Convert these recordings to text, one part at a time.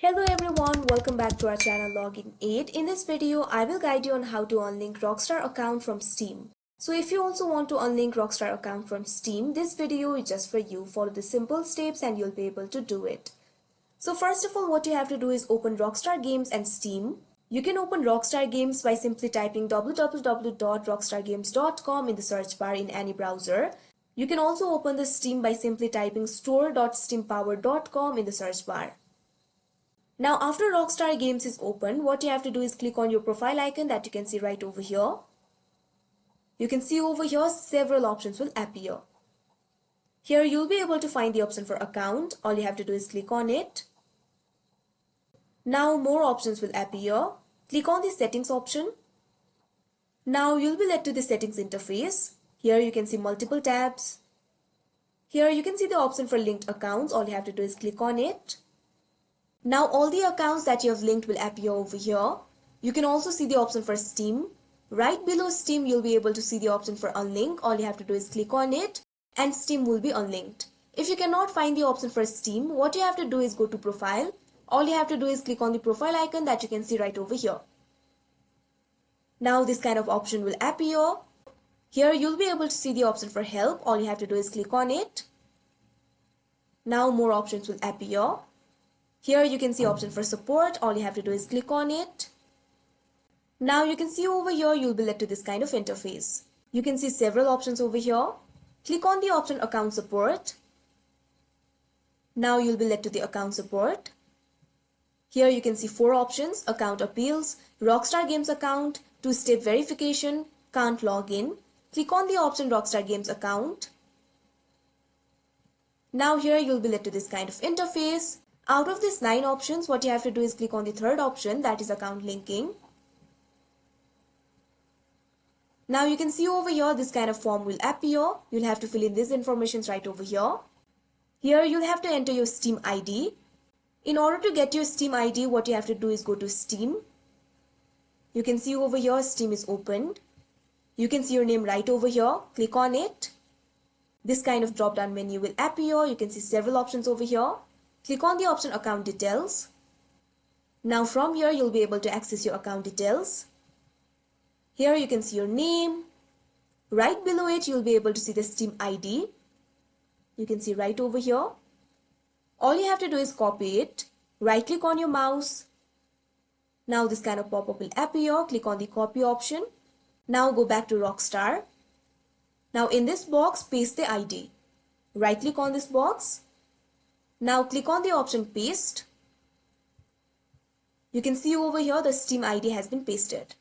Hello everyone, welcome back to our channel Login 8. In this video, I will guide you on how to unlink Rockstar account from Steam. So if you also want to unlink Rockstar account from Steam, this video is just for you. Follow the simple steps and you'll be able to do it. So first of all, what you have to do is open Rockstar Games and Steam. You can open Rockstar Games by simply typing www.rockstargames.com in the search bar in any browser. You can also open the Steam by simply typing store.steampower.com in the search bar. Now after Rockstar Games is open, what you have to do is click on your profile icon that you can see right over here. You can see over here several options will appear. Here you'll be able to find the option for account. All you have to do is click on it. Now more options will appear. Click on the settings option. Now you'll be led to the settings interface. Here you can see multiple tabs. Here you can see the option for linked accounts. All you have to do is click on it. Now all the accounts that you have linked will appear over here. You can also see the option for Steam. Right below Steam, you'll be able to see the option for unlink. All you have to do is click on it and Steam will be unlinked. If you cannot find the option for Steam, what you have to do is go to profile. All you have to do is click on the profile icon that you can see right over here. Now this kind of option will appear. Here you'll be able to see the option for help. All you have to do is click on it. Now more options will appear. Here you can see option for support. All you have to do is click on it. Now you can see over here you'll be led to this kind of interface. You can see several options over here. Click on the option account support. Now you'll be led to the account support. Here you can see 4 options: account appeals, Rockstar Games account, 2-step verification, can't log in. Click on the option Rockstar Games account. Now here you'll be led to this kind of interface. Out of these 9 options, what you have to do is click on the third option, that is account linking. Now you can see over here this kind of form will appear. You'll have to fill in these informations right over here. Here you'll have to enter your Steam ID. In order to get your Steam ID, what you have to do is go to Steam. You can see over here Steam is opened. You can see your name right over here. Click on it. This kind of drop down menu will appear. You can see several options over here. Click on the option account details. Now from here you'll be able to access your account details. Here you can see your name. Right below it you'll be able to see the Steam ID. You can see right over here. All you have to do is copy it. Right click on your mouse. Now this kind of pop-up will appear. Click on the copy option. Now go back to Rockstar. Now in this box paste the ID. Right click on this box. Now click on the option paste. You can see over here the Steam ID has been pasted.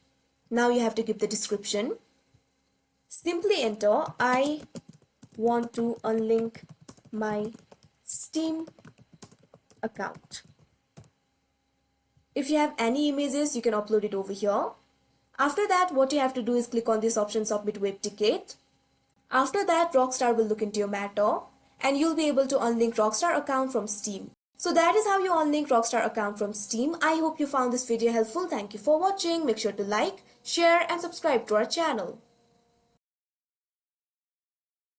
Now you have to give the description. Simply enter, I want to unlink my Steam account. If you have any images, you can upload it over here. After that, what you have to do is click on this option submit web ticket. After that, Rockstar will look into your matter and you'll be able to unlink Rockstar account from Steam. So that is how you unlink Rockstar account from Steam. I hope you found this video helpful. Thank you for watching. Make sure to like, share and subscribe to our channel.